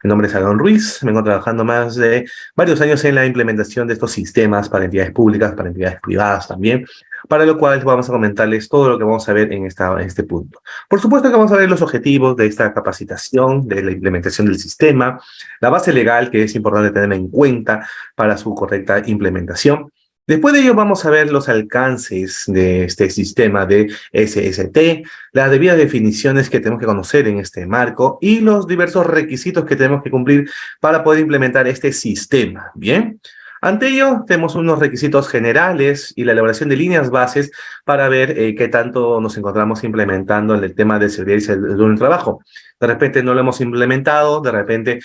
Mi nombre es Aaron Ruiz, vengo trabajando más de varios años en la implementación de estos sistemas para entidades públicas, para entidades privadas también, para lo cual vamos a comentarles todo lo que vamos a ver en este punto. Por supuesto que vamos a ver los objetivos de esta capacitación, de la implementación del sistema, la base legal que es importante tener en cuenta para su correcta implementación. Después de ello vamos a ver los alcances de este sistema de SST, las debidas definiciones que tenemos que conocer en este marco y los diversos requisitos que tenemos que cumplir para poder implementar este sistema. Bien, ante ello tenemos unos requisitos generales y la elaboración de líneas bases para ver qué tanto nos encontramos implementando en el tema de seguridad y salud en el trabajo. De repente no lo hemos implementado, de repente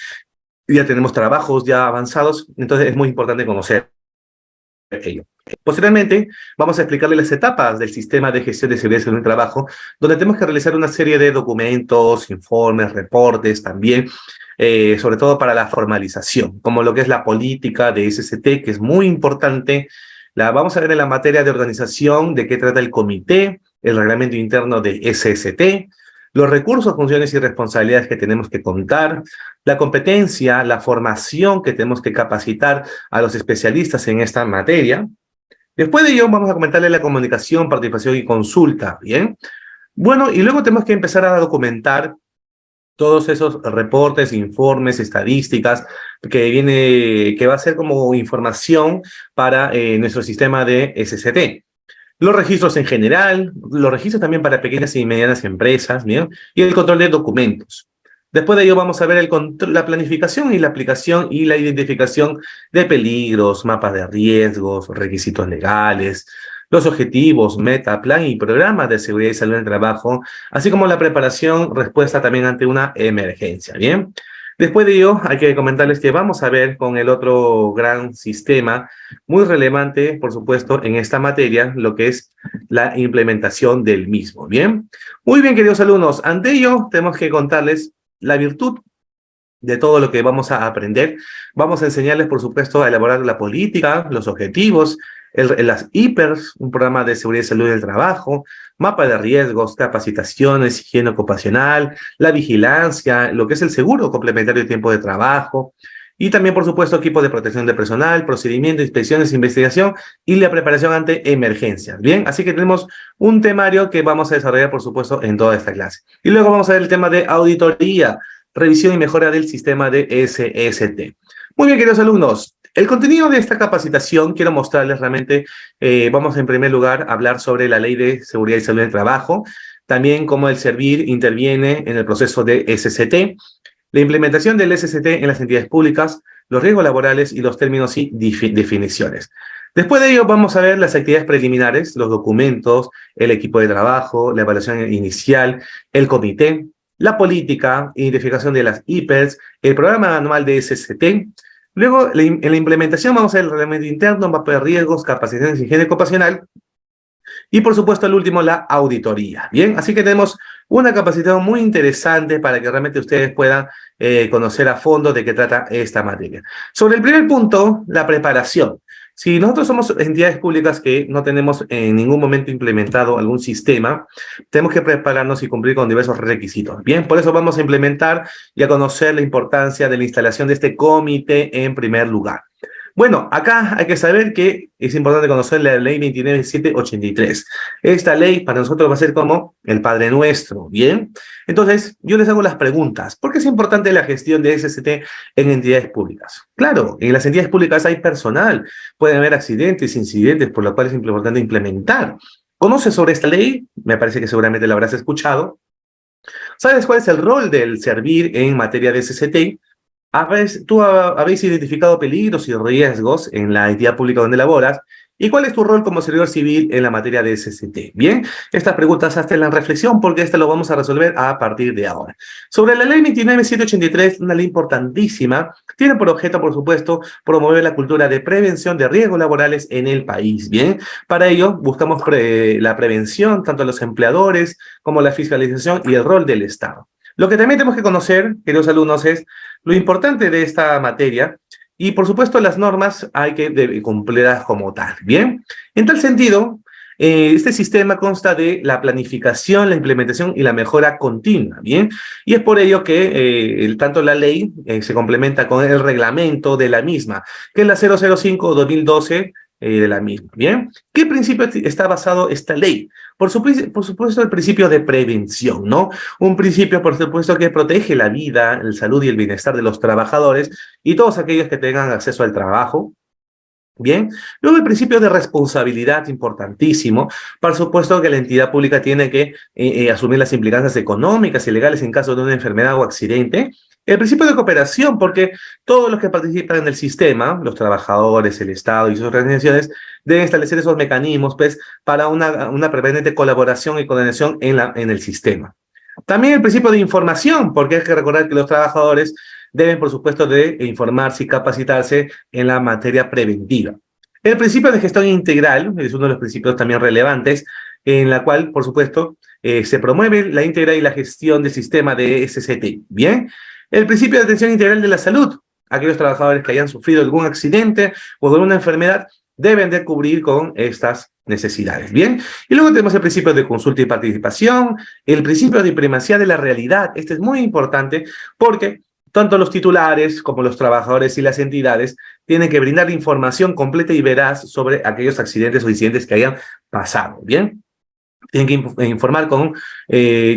ya tenemos trabajos ya avanzados, entonces es muy importante conocer ello. Posteriormente, vamos a explicarle las etapas del sistema de gestión de seguridad en el trabajo, donde tenemos que realizar una serie de documentos, informes, reportes también, sobre todo para la formalización, como lo que es la política de SST, que es muy importante. La vamos a ver en la materia de organización, de qué trata el comité, el reglamento interno de SST, los recursos, funciones y responsabilidades que tenemos que contar, la competencia, la formación que tenemos que capacitar a los especialistas en esta materia. Después de ello vamos a comentarle la comunicación, participación y consulta, ¿bien? Bueno, y luego tenemos que empezar a documentar todos esos reportes, informes, estadísticas, que va a ser como información para nuestro sistema de SST. Los registros en general, los registros también para pequeñas y medianas empresas, ¿bien? Y el control de documentos. Después de ello vamos a ver la planificación y la aplicación y la identificación de peligros, mapas de riesgos, requisitos legales, los objetivos, meta, plan y programa de seguridad y salud en el trabajo, así como la preparación, respuesta también ante una emergencia, ¿bien? Después de ello, hay que comentarles que vamos a ver con el otro gran sistema, muy relevante, por supuesto, en esta materia, lo que es la implementación del mismo, ¿bien? Muy bien, queridos alumnos, ante ello tenemos que contarles la virtud de todo lo que vamos a aprender. Vamos a enseñarles, por supuesto, a elaborar la política, los objetivos, las HIPERS, un programa de seguridad y salud del trabajo, mapa de riesgos, capacitaciones, higiene ocupacional, la vigilancia, lo que es el seguro complementario de tiempo de trabajo, y también, por supuesto, equipo de protección de personal, procedimientos, inspecciones, investigación y la preparación ante emergencias. Bien, así que tenemos un temario que vamos a desarrollar, por supuesto, en toda esta clase. Y luego vamos a ver el tema de auditoría, revisión y mejora del sistema de SST. Muy bien, queridos alumnos. El contenido de esta capacitación quiero mostrarles realmente, vamos en primer lugar a hablar sobre la Ley de Seguridad y Salud del Trabajo, también cómo el SERVIR interviene en el proceso de SST, la implementación del SST en las entidades públicas, los riesgos laborales y los términos y definiciones. Después de ello vamos a ver las actividades preliminares, los documentos, el equipo de trabajo, la evaluación inicial, el comité, la política, identificación de las HIPERS, el programa anual de SST. Luego, en la implementación vamos a ver el reglamento interno, mapa de riesgos, capacitaciones de higiene ocupacional y, por supuesto, al último, la auditoría. Bien, así que tenemos una capacitación muy interesante para que realmente ustedes puedan conocer a fondo de qué trata esta materia. Sobre el primer punto, la preparación. Si nosotros somos entidades públicas que no tenemos en ningún momento implementado algún sistema, tenemos que prepararnos y cumplir con diversos requisitos. Bien, por eso vamos a implementar y a conocer la importancia de la instalación de este comité en primer lugar. Bueno, acá hay que saber que es importante conocer la ley 29783. Esta ley para nosotros va a ser como el Padre Nuestro, ¿bien? Entonces, yo les hago las preguntas. ¿Por qué es importante la gestión de SST en entidades públicas? Claro, en las entidades públicas hay personal, pueden haber accidentes, incidentes, por lo cual es importante implementar. ¿Conoces sobre esta ley? Me parece que seguramente la habrás escuchado. ¿Sabes cuál es el rol del SERVIR en materia de SST? Tú habéis identificado peligros y riesgos en la entidad pública donde laboras. ¿Y cuál es tu rol como servidor civil en la materia de SST? Bien, estas preguntas hasta la reflexión porque esta lo vamos a resolver a partir de ahora. Sobre la ley 29783, una ley importantísima, tiene por objeto, por supuesto, promover la cultura de prevención de riesgos laborales en el país. Bien, para ello buscamos la prevención, tanto a los empleadores como la fiscalización y el rol del Estado. Lo que también tenemos que conocer, queridos alumnos, es lo importante de esta materia y, por supuesto, las normas hay que cumplirlas como tal, ¿bien? En tal sentido, Este sistema consta de la planificación, la implementación y la mejora continua, ¿bien? Y es por ello que tanto la ley se complementa con el reglamento de la misma, que es la 005/2012 de la misma, ¿bien? ¿Qué principio está basado esta ley? Por supuesto, el principio de prevención, ¿no? Un principio, por supuesto, que protege la vida, la salud y el bienestar de los trabajadores y todos aquellos que tengan acceso al trabajo. Bien, luego el principio de responsabilidad, importantísimo. Por supuesto que la entidad pública tiene que asumir las implicancias económicas y legales en caso de una enfermedad o accidente. El principio de cooperación, porque todos los que participan en el sistema, los trabajadores, el Estado y sus organizaciones, deben establecer esos mecanismos, pues, para una permanente colaboración y coordinación en el sistema. También el principio de información, porque hay que recordar que los trabajadores deben, por supuesto, de informarse y capacitarse en la materia preventiva. El principio de gestión integral es uno de los principios también relevantes, en la cual, por supuesto, se promueve la integridad y la gestión del sistema de SCT. Bien, el principio de atención integral de la salud. Aquellos trabajadores que hayan sufrido algún accidente o alguna enfermedad deben de cubrir con estas necesidades, ¿bien? Y luego tenemos el principio de consulta y participación, el principio de primacía de la realidad. Este es muy importante porque tanto los titulares como los trabajadores y las entidades tienen que brindar información completa y veraz sobre aquellos accidentes o incidentes que hayan pasado, ¿bien? Tienen que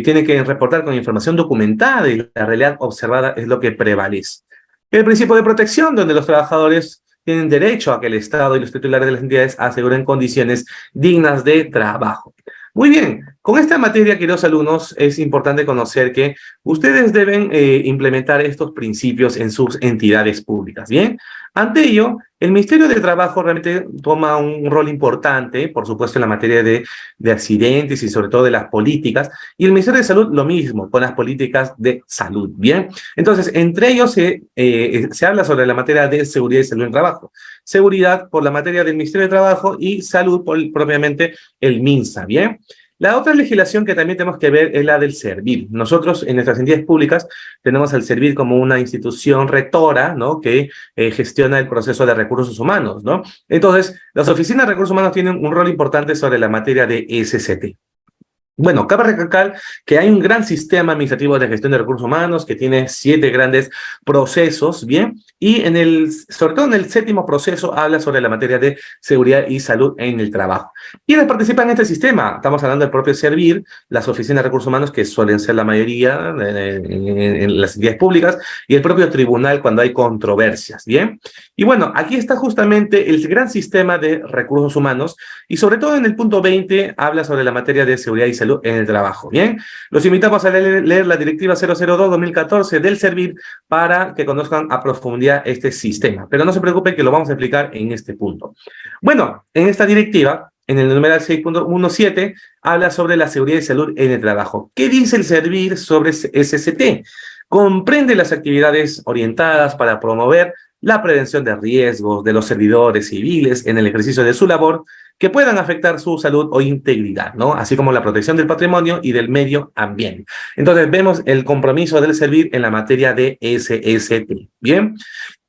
tienen que reportar con información documentada y la realidad observada es lo que prevalece. El principio de protección, donde los trabajadores tienen derecho a que el Estado y los titulares de las entidades aseguren condiciones dignas de trabajo. Muy bien, con esta materia, queridos alumnos, es importante conocer que ustedes deben implementar estos principios en sus entidades públicas, ¿bien? Ante ello, el Ministerio de Trabajo realmente toma un rol importante, por supuesto, en la materia de accidentes y sobre todo de las políticas, y el Ministerio de Salud lo mismo, con las políticas de salud, ¿bien? Entonces, entre ellos se habla sobre la materia de seguridad y salud en el trabajo. Seguridad por la materia del Ministerio de Trabajo y salud por propiamente el MINSA, ¿bien? La otra legislación que también tenemos que ver es la del Servir. Nosotros en nuestras entidades públicas tenemos al Servir como una institución rectora, ¿no? Que gestiona el proceso de recursos humanos, ¿no? Entonces, las oficinas de recursos humanos tienen un rol importante sobre la materia de SCT. Bueno, cabe recalcar que hay un gran sistema administrativo de gestión de recursos humanos que tiene 7 grandes procesos, ¿bien? Y sobre todo en el 7º proceso habla sobre la materia de seguridad y salud en el trabajo. ¿Quiénes participan en este sistema? Estamos hablando del propio Servir, las oficinas de recursos humanos, que suelen ser la mayoría en las entidades públicas, y el propio tribunal cuando hay controversias, ¿bien? Y bueno, aquí está justamente el gran sistema de recursos humanos, y sobre todo en el punto 20 habla sobre la materia de seguridad y salud en el trabajo, ¿bien? Los invitamos a leer la directiva 002/2014 del Servir para que conozcan a profundidad este sistema. Pero no se preocupen que lo vamos a explicar en este punto. Bueno, en esta directiva, en el numeral 6.17, habla sobre la seguridad y salud en el trabajo. ¿Qué dice el Servir sobre SCT? Comprende las actividades orientadas para promover la prevención de riesgos de los servidores civiles en el ejercicio de su labor que puedan afectar su salud o integridad, ¿no? Así como la protección del patrimonio y del medio ambiente. Entonces, vemos el compromiso del Servir en la materia de SST, ¿bien?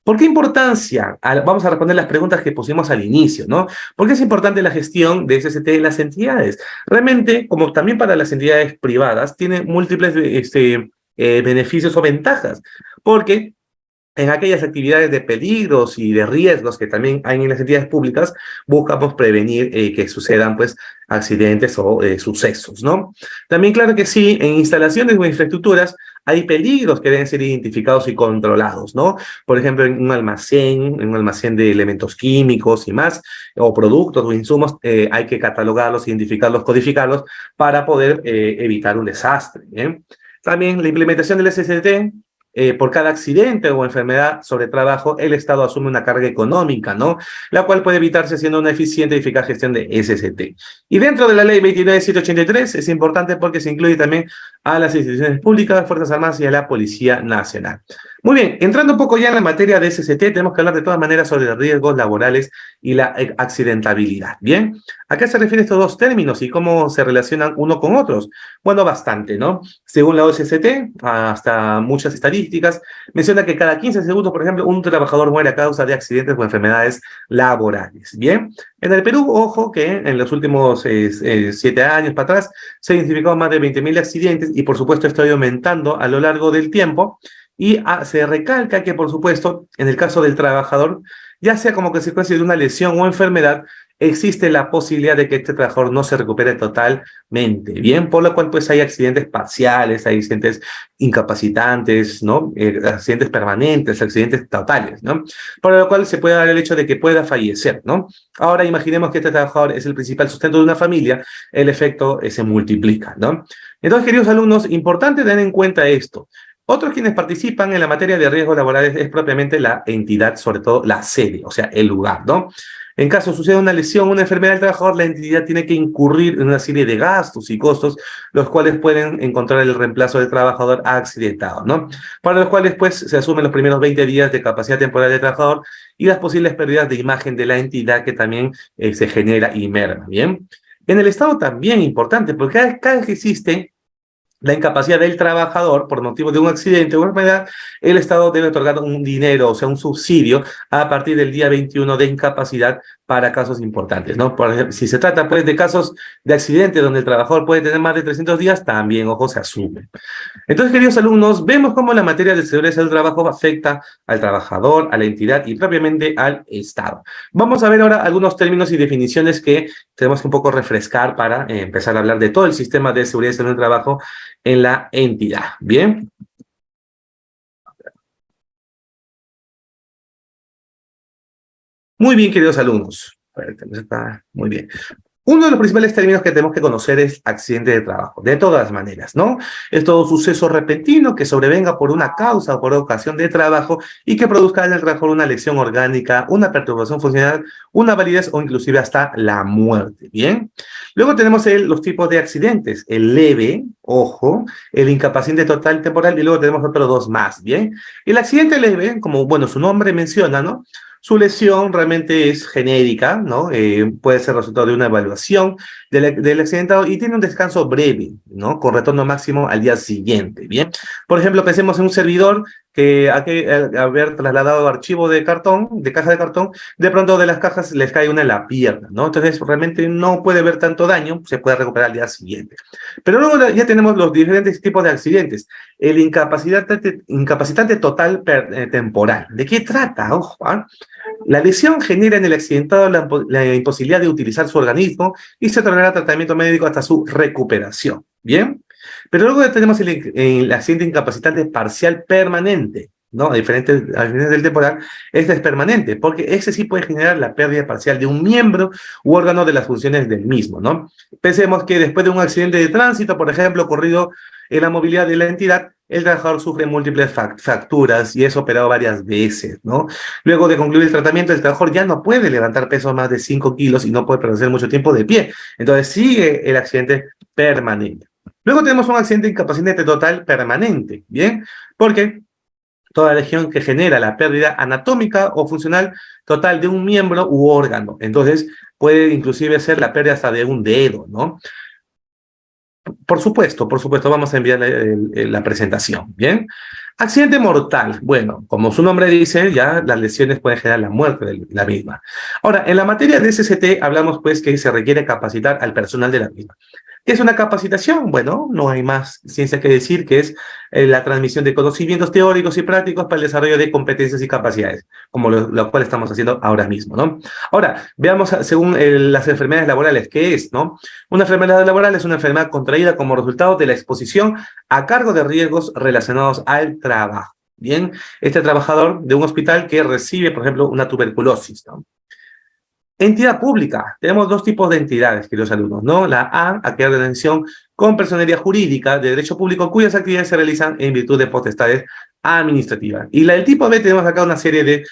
¿Por qué importancia? Vamos a responder las preguntas que pusimos al inicio, ¿no? ¿Por qué es importante la gestión de SST en las entidades? Realmente, como también para las entidades privadas, tiene múltiples beneficios o ventajas, porque en aquellas actividades de peligros y de riesgos que también hay en las entidades públicas, buscamos prevenir que sucedan, pues, accidentes o sucesos, ¿no? También, claro que sí, en instalaciones o infraestructuras hay peligros que deben ser identificados y controlados, ¿no? Por ejemplo, en un almacén de elementos químicos y más, o productos o insumos, hay que catalogarlos, identificarlos, codificarlos para poder evitar un desastre, ¿bien? También la implementación del SST. Por cada accidente o enfermedad sobre trabajo, el Estado asume una carga económica, ¿no? La cual puede evitarse haciendo una eficiente y eficaz gestión de SST. Y dentro de la ley 29.783 es importante porque se incluye también a las instituciones públicas, Fuerzas Armadas y a la Policía Nacional. Muy bien, entrando un poco ya en la materia de SCT, tenemos que hablar de todas maneras sobre riesgos laborales y la accidentabilidad. Bien, ¿a qué se refieren estos dos términos y cómo se relacionan uno con otros? Bueno, bastante, ¿no? Según la OSCT, hasta muchas estadísticas, menciona que cada 15 segundos, por ejemplo, un trabajador muere a causa de accidentes o enfermedades laborales. Bien, en el Perú, ojo que en los últimos 7 años para atrás se han identificado más de 20.000 accidentes y por supuesto esto ha ido aumentando a lo largo del tiempo y se recalca que por supuesto en el caso del trabajador, ya sea como consecuencia de una lesión o enfermedad, existe la posibilidad de que este trabajador no se recupere totalmente, bien, por lo cual pues hay accidentes parciales, hay accidentes incapacitantes, ¿no? Accidentes permanentes, accidentes totales, ¿no? Por lo cual se puede dar el hecho de que pueda fallecer, ¿no? Ahora imaginemos que este trabajador es el principal sustento de una familia, el efecto se multiplica, ¿no? Entonces, queridos alumnos, importante tener en cuenta esto. Otros quienes participan en la materia de riesgos laborales es propiamente la entidad, sobre todo la sede, o sea, el lugar, ¿no? En caso suceda una lesión, una enfermedad del trabajador, la entidad tiene que incurrir en una serie de gastos y costos, los cuales pueden encontrar el reemplazo del trabajador accidentado, ¿no? Para los cuales, pues, se asumen los primeros 20 días de capacidad temporal del trabajador y las posibles pérdidas de imagen de la entidad que también se genera y merma, ¿bien? En el Estado también importante, porque cada vez que existe la incapacidad del trabajador por motivo de un accidente o enfermedad, el Estado debe otorgar un dinero, o sea, un subsidio a partir del día 21 de incapacidad para casos importantes, ¿no? Por ejemplo, si se trata, pues, de casos de accidente donde el trabajador puede tener más de 300 días, también, ojo, se asume. Entonces, queridos alumnos, vemos cómo la materia de seguridad del trabajo afecta al trabajador, a la entidad y propiamente al Estado. Vamos a ver ahora algunos términos y definiciones que tenemos que un poco refrescar para empezar a hablar de todo el sistema de seguridad y salud del trabajo en la entidad. Bien. Muy bien, queridos alumnos. Muy bien. Uno de los principales términos que tenemos que conocer es accidente de trabajo, de todas maneras, ¿no? Es todo suceso repentino que sobrevenga por una causa o por ocasión de trabajo y que produzca en el trabajador una lesión orgánica, una perturbación funcional, una validez o inclusive hasta la muerte, ¿bien? Luego tenemos los tipos de accidentes, el leve, ojo, el incapacitante total temporal y luego tenemos otros dos más, ¿bien? El accidente leve, como, bueno, su nombre menciona, ¿no? Su lesión realmente es genérica, ¿no? Puede ser resultado de una evaluación del accidentado y tiene un descanso breve, ¿no? Con retorno máximo al día siguiente, ¿bien? Por ejemplo, pensemos en un servidor que haber trasladado archivo de cartón, de caja de cartón, de pronto de las cajas les cae una en la pierna, ¿no? Entonces realmente no puede haber tanto daño, se puede recuperar al día siguiente. Pero luego ya tenemos los diferentes tipos de accidentes. El incapacitante total temporal. ¿De qué trata? Ojo, ¿eh? La lesión genera en el accidentado la imposibilidad de utilizar su organismo y se otorgará tratamiento médico hasta su recuperación. ¿Bien? Pero luego tenemos el accidente incapacitante parcial permanente, ¿no? A diferencia del temporal, este es permanente, porque ese sí puede generar la pérdida parcial de un miembro u órgano de las funciones del mismo, ¿no? Pensemos que después de un accidente de tránsito, por ejemplo, ocurrido en la movilidad de la entidad, el trabajador sufre múltiples fracturas y es operado varias veces, ¿no? Luego de concluir el tratamiento, el trabajador ya no puede levantar pesos más de 5 kilos y no puede permanecer mucho tiempo de pie. Entonces sigue el accidente permanente. Luego tenemos un accidente incapacitante total permanente, ¿bien? Porque toda lesión que genera la pérdida anatómica o funcional total de un miembro u órgano. Entonces, puede inclusive ser la pérdida hasta de un dedo, ¿no? Por supuesto, vamos a enviar la presentación, ¿bien? Accidente mortal. Bueno, como su nombre dice, ya las lesiones pueden generar la muerte de la misma. Ahora, en la materia de SCT hablamos pues que se requiere capacitar al personal de la misma. ¿Qué es una capacitación? Bueno, no hay más ciencia que decir que es la transmisión de conocimientos teóricos y prácticos para el desarrollo de competencias y capacidades, como lo cual estamos haciendo ahora mismo, ¿no? Ahora, veamos según las enfermedades laborales, ¿qué es, no? Una enfermedad laboral es una enfermedad contraída como resultado de la exposición a cargo de riesgos relacionados al trabajo. Bien, este trabajador de un hospital que recibe, por ejemplo, una tuberculosis, ¿no? Entidad pública. Tenemos dos tipos de entidades, queridos alumnos, ¿no? La A, actividad de atención con personería jurídica de derecho público cuyas actividades se realizan en virtud de potestades administrativas. Y la del tipo B tenemos acá una serie de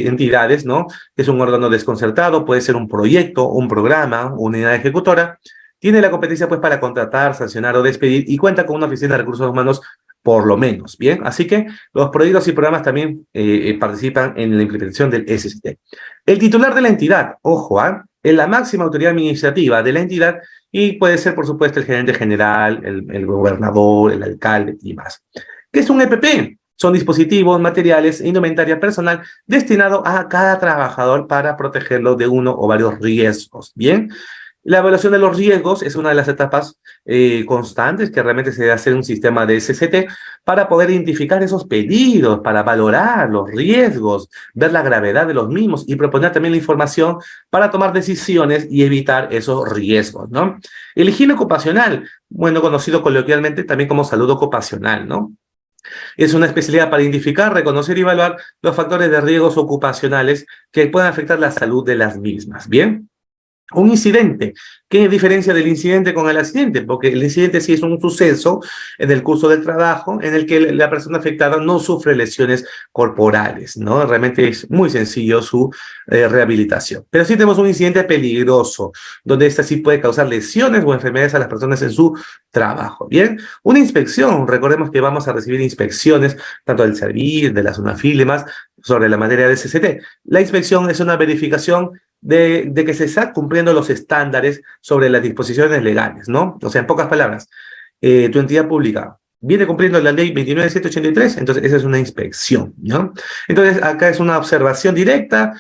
entidades, ¿no? Que es un órgano desconcertado, puede ser un proyecto, un programa, una unidad ejecutora. tiene la competencia pues para contratar, sancionar o despedir y cuenta con una oficina de recursos humanos por lo menos, ¿bien? Así que los proyectos y programas también participan en la implementación del SST. El titular de la entidad, ojo, es la máxima autoridad administrativa de la entidad y puede ser, por supuesto, el gerente general, el gobernador, el alcalde y más. ¿Qué es un EPP? Son dispositivos, materiales e indumentaria personal destinado a cada trabajador para protegerlo de uno o varios riesgos, ¿bien? La evaluación de los riesgos es una de las etapas constantes que realmente se debe hacer un sistema de SCT para poder identificar esos peligros, para valorar los riesgos, ver la gravedad de los mismos y proponer también la información para tomar decisiones y evitar esos riesgos, ¿no? El higiene ocupacional, bueno, conocido coloquialmente también como salud ocupacional, ¿no? Es una especialidad para identificar, reconocer y evaluar los factores de riesgos ocupacionales que puedan afectar la salud de las mismas, ¿bien? Un incidente. ¿Qué diferencia del incidente con el accidente? Porque el incidente sí es un suceso en el curso del trabajo en el que la persona afectada no sufre lesiones corporales, ¿no? Realmente es muy sencillo su rehabilitación. Pero sí tenemos un incidente peligroso, donde esta sí puede causar lesiones o enfermedades a las personas en su trabajo, ¿bien? Una inspección. Recordemos que vamos a recibir inspecciones, tanto del SERVIR, de la SUNAFIL y demás, sobre la materia de CCT. La inspección es una verificación de que se está cumpliendo los estándares sobre las disposiciones legales, ¿no? O sea, en pocas palabras, tu entidad pública viene cumpliendo la ley 29.783, entonces esa es una inspección, ¿no? Entonces, acá es una observación directa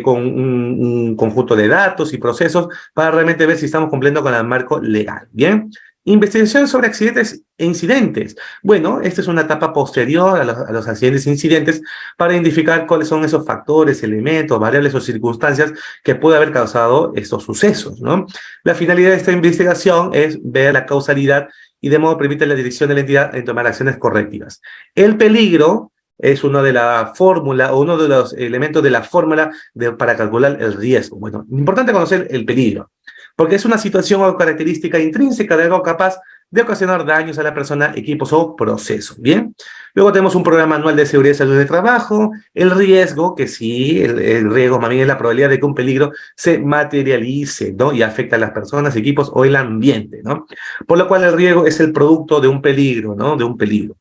con un conjunto de datos y procesos para realmente ver si estamos cumpliendo con el marco legal, ¿bien? Investigación sobre accidentes e incidentes. Bueno, esta es una etapa posterior a los accidentes e incidentes para identificar cuáles son esos factores, elementos, variables o circunstancias que puede haber causado estos sucesos, ¿no? La finalidad de esta investigación es ver la causalidad y de modo permite a la dirección de la entidad en tomar acciones correctivas. El peligro es uno de la fórmula o uno de los elementos de la fórmula para calcular el riesgo. Bueno, importante conocer el peligro, porque es una situación o característica intrínseca de algo capaz de ocasionar daños a la persona, equipos o procesos, ¿bien? Luego tenemos un programa anual de seguridad y salud de trabajo, el riesgo, que sí, el riesgo más bien es la probabilidad de que un peligro se materialice, ¿no? Y afecta a las personas, equipos o el ambiente, ¿no? Por lo cual el riesgo es el producto de un peligro, ¿no? De un peligro.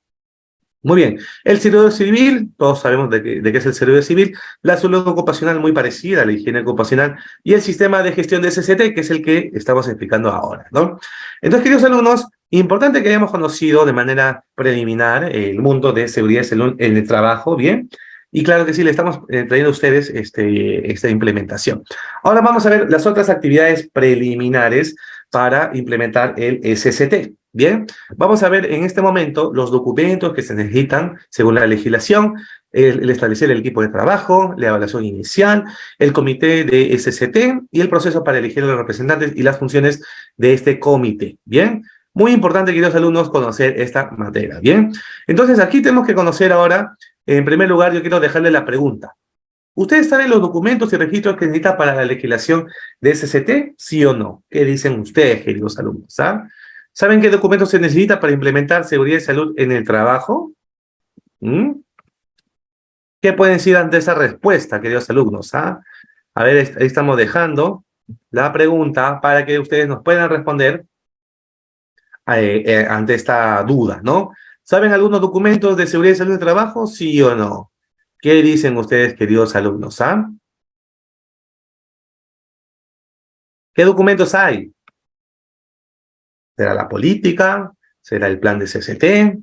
Muy bien, el servicio civil, todos sabemos de qué es el servicio civil, la salud ocupacional muy parecida a la higiene ocupacional y el sistema de gestión de SCT, que es el que estamos explicando ahora, ¿no? Entonces, queridos alumnos, importante que hayamos conocido de manera preliminar el mundo de seguridad y salud en el trabajo, ¿bien? Y claro que sí, le estamos trayendo a ustedes esta implementación. Ahora vamos a ver las otras actividades preliminares para implementar el SCT. Bien, vamos a ver en este momento los documentos que se necesitan según la legislación, el establecer el equipo de trabajo, la evaluación inicial, el comité de SCT y el proceso para elegir a los representantes y las funciones de este comité. Bien, muy importante, queridos alumnos, conocer esta materia. Bien, entonces aquí tenemos que conocer ahora, en primer lugar, yo quiero dejarle la pregunta. ¿Ustedes saben los documentos y registros que necesita para la legislación de SCT? ¿Sí o no? ¿Qué dicen ustedes, queridos alumnos? ¿Saben qué documentos se necesita para implementar seguridad y salud en el trabajo? ¿Mm? ¿Qué pueden decir ante esa respuesta, queridos alumnos? A ver, ahí estamos dejando la pregunta para que ustedes nos puedan responder ante esta duda, ¿no? ¿Saben algunos documentos de seguridad y salud en el trabajo? ¿Sí o no? ¿Qué dicen ustedes, queridos alumnos? ¿Qué documentos hay? ¿Será la política? ¿Será el plan de CCT?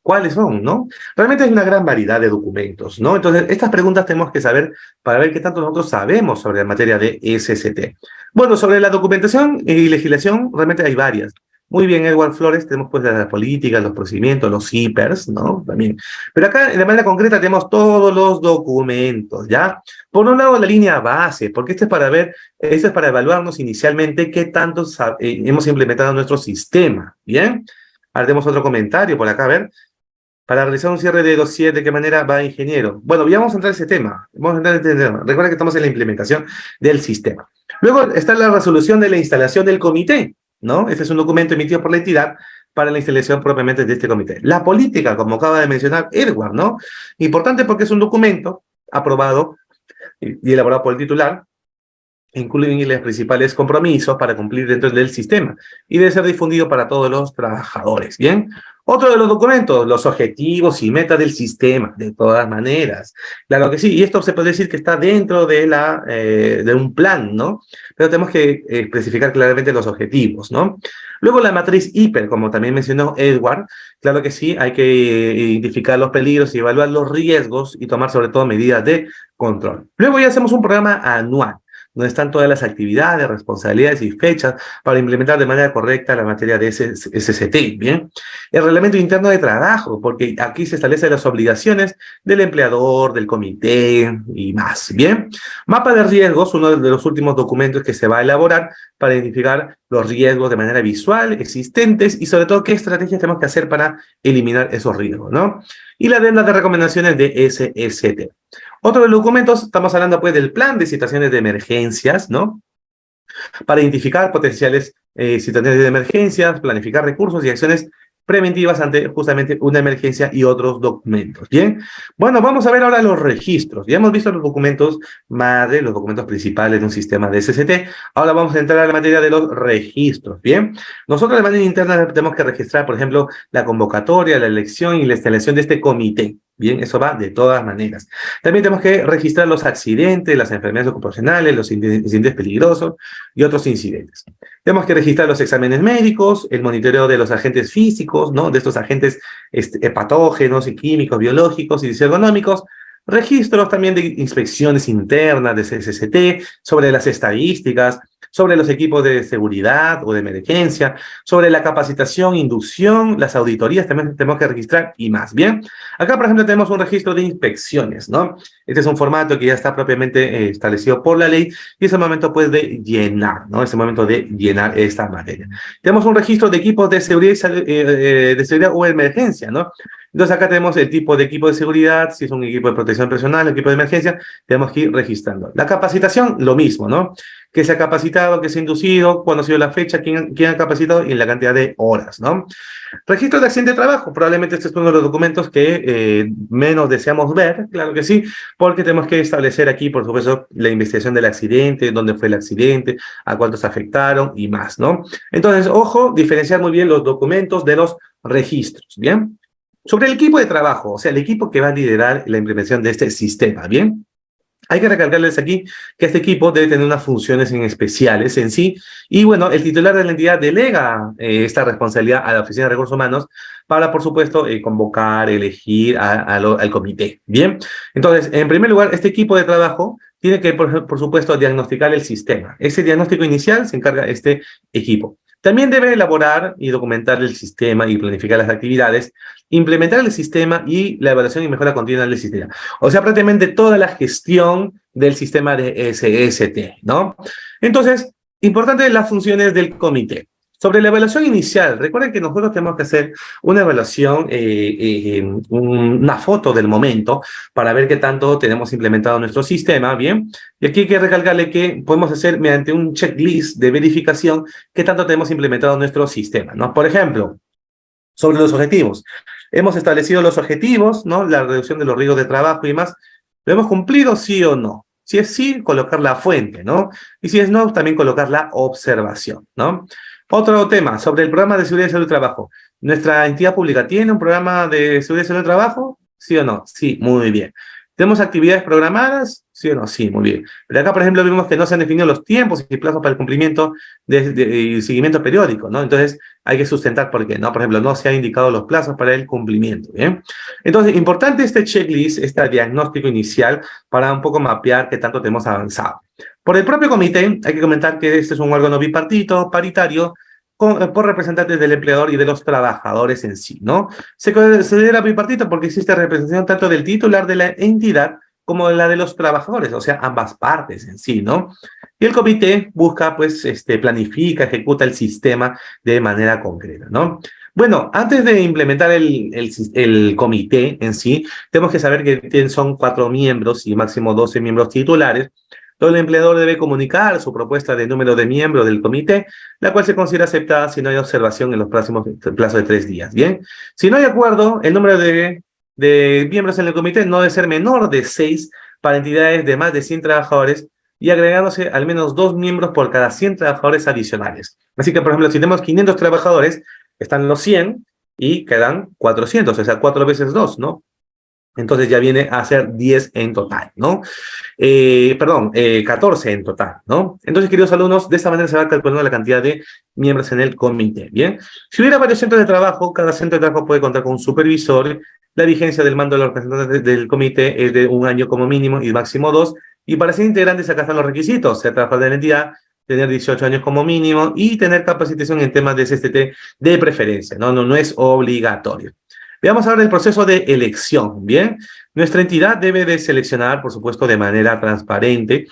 ¿Cuáles son, no? Realmente hay una gran variedad de documentos, ¿no? Entonces, estas preguntas tenemos que saber para ver qué tanto nosotros sabemos sobre la materia de SCT. Bueno, sobre la documentación y legislación, realmente hay varias. Muy bien, Edward Flores, tenemos pues las políticas, los procedimientos, los CIPERS, ¿no? También. Pero acá, de manera concreta, tenemos todos los documentos, ¿ya? Por un lado, la línea base, porque esto es para evaluarnos inicialmente qué tanto hemos implementado nuestro sistema, ¿bien? Ahora tenemos otro comentario por acá, a ver. Para realizar un cierre de dossier, ¿de qué manera va ingeniero? Bueno, ya vamos a entrar en ese tema. Vamos a entrar en ese tema. Recuerda que estamos en la implementación del sistema. Luego está la resolución de la instalación del comité, ¿no? Este es un documento emitido por la entidad para la instalación propiamente de este comité. La política, como acaba de mencionar Edward, ¿no? Importante porque es un documento aprobado y elaborado por el titular, incluyen los principales compromisos para cumplir dentro del sistema y debe ser difundido para todos los trabajadores, ¿bien? Otro de los documentos, los objetivos y metas del sistema, de todas maneras. Claro que sí, y esto se puede decir que está dentro de, de un plan, ¿no? Pero tenemos que especificar claramente los objetivos, ¿no? Luego la matriz hiper, como también mencionó Edward, claro que sí, hay que identificar los peligros y evaluar los riesgos y tomar sobre todo medidas de control. Luego ya hacemos un programa anual, donde están todas las actividades, responsabilidades y fechas para implementar de manera correcta la materia de SCT, ¿bien? El reglamento interno de trabajo, porque aquí se establecen las obligaciones del empleador, del comité y más, ¿bien? Mapa de riesgos, uno de los últimos documentos que se va a elaborar para identificar los riesgos de manera visual, existentes, y sobre todo qué estrategias tenemos que hacer para eliminar esos riesgos, ¿no? Y la adenda de recomendaciones de SST. Otro de los documentos, estamos hablando pues del plan de situaciones de emergencias, ¿no? Para identificar potenciales situaciones de emergencias, planificar recursos y acciones preventivas ante justamente una emergencia y otros documentos. Bien, bueno, vamos a ver ahora los registros. Ya hemos visto los documentos madre, los documentos principales de un sistema de SST. Ahora vamos a entrar a la materia de los registros. Bien, nosotros de manera interna tenemos que registrar, por ejemplo, la convocatoria, la elección y la instalación de este comité. Bien, eso va de todas maneras. También tenemos que registrar los accidentes, las enfermedades ocupacionales, los incidentes peligrosos y otros incidentes. Tenemos que registrar los exámenes médicos, el monitoreo de los agentes físicos, ¿no? De estos agentes patógenos y químicos, biológicos y ergonómicos. Registros también de inspecciones internas de CSCT, sobre las estadísticas, sobre los equipos de seguridad o de emergencia, sobre la capacitación, inducción, las auditorías también tenemos que registrar y más. Bien, acá por ejemplo tenemos un registro de inspecciones, ¿no? Este es un formato que ya está propiamente establecido por la ley y es el momento pues de llenar, ¿no? Es el momento de llenar esta materia. Tenemos un registro de equipos de seguridad o emergencia, ¿no? Entonces acá tenemos el tipo de equipo de seguridad, si es un equipo de protección personal, equipo de emergencia, tenemos que ir registrando. La capacitación, lo mismo, ¿no? Que se ha capacitado, que se ha inducido, cuándo ha sido la fecha, quién ha capacitado y la cantidad de horas, ¿no? Registro de accidente de trabajo, probablemente este es uno de los documentos que menos deseamos ver, claro que sí, porque tenemos que establecer aquí, por supuesto, la investigación del accidente, dónde fue el accidente, a cuántos afectaron y más, ¿no? Entonces, ojo, diferenciar muy bien los documentos de los registros, ¿bien? Sobre el equipo de trabajo, o sea, el equipo que va a liderar la implementación de este sistema, ¿bien? Hay que recalcarles aquí que este equipo debe tener unas funciones en especiales en sí, y bueno, el titular de la entidad delega esta responsabilidad a la Oficina de Recursos Humanos para, por supuesto, convocar, elegir al comité, ¿bien? Entonces, en primer lugar, este equipo de trabajo tiene que, por supuesto, diagnosticar el sistema. Ese diagnóstico inicial se encarga este equipo. También debe elaborar y documentar el sistema y planificar las actividades, implementar el sistema y la evaluación y mejora continua del sistema. O sea, prácticamente toda la gestión del sistema de SST, ¿no? Entonces, importante las funciones del comité. Sobre la evaluación inicial, recuerden que nosotros tenemos que hacer una evaluación, una foto del momento para ver qué tanto tenemos implementado nuestro sistema, ¿bien? Y aquí hay que recalcarle que podemos hacer mediante un checklist de verificación qué tanto tenemos implementado nuestro sistema, ¿no? Por ejemplo, sobre los objetivos. Hemos establecido los objetivos, ¿no? La reducción de los riesgos de trabajo y más. ¿Lo hemos cumplido, sí o no? Si es sí, colocar la fuente, ¿no? Y si es no, también colocar la observación, ¿no? Otro tema, sobre el programa de seguridad y salud del trabajo. ¿Nuestra entidad pública tiene un programa de seguridad y salud del trabajo? ¿Sí o no? Sí, muy bien. ¿Tenemos actividades programadas? ¿Sí o no? Sí, muy bien. Pero acá, por ejemplo, vimos que no se han definido los tiempos y plazos para el cumplimiento y seguimiento periódico, ¿no? Entonces, hay que sustentar por qué, ¿no? Por ejemplo, no se han indicado los plazos para el cumplimiento, ¿bien? Entonces, importante este checklist, este diagnóstico inicial, para un poco mapear qué tanto tenemos avanzado. Por el propio comité, hay que comentar que este es un órgano bipartito, paritario, por representantes del empleador y de los trabajadores en sí, ¿no? Se considera bipartito porque existe representación tanto del titular de la entidad como de la de los trabajadores, o sea, ambas partes en sí, ¿no? Y el comité busca, pues, planifica, ejecuta el sistema de manera concreta, ¿no? Bueno, antes de implementar el comité en sí, tenemos que saber que son 4 miembros y máximo 12 miembros titulares. Todo el empleador debe comunicar su propuesta de número de miembros del comité, la cual se considera aceptada si no hay observación en los próximos plazos de 3 días. Bien, si no hay acuerdo, el número de miembros en el comité no debe ser menor de 6 para entidades de más de 100 trabajadores y agregándose al menos 2 miembros por cada 100 trabajadores adicionales. Así que, por ejemplo, si tenemos 500 trabajadores, están los 100 y quedan 400, o sea, 4 veces 2, ¿no? Entonces ya viene a ser 10 en total, ¿no? 14 en total, ¿no? Entonces, queridos alumnos, de esta manera se va calculando la cantidad de miembros en el comité, ¿bien? Si hubiera varios centros de trabajo, cada centro de trabajo puede contar con un supervisor. La vigencia del mando de los representantes del comité es de 1 año como mínimo y máximo 2. Y para ser integrantes acá están los requisitos: ser trabajador de la entidad, tener 18 años como mínimo y tener capacitación en temas de CST de preferencia, ¿no? No es obligatorio. Veamos ahora el proceso de elección, ¿bien? Nuestra entidad debe de seleccionar, por supuesto, de manera transparente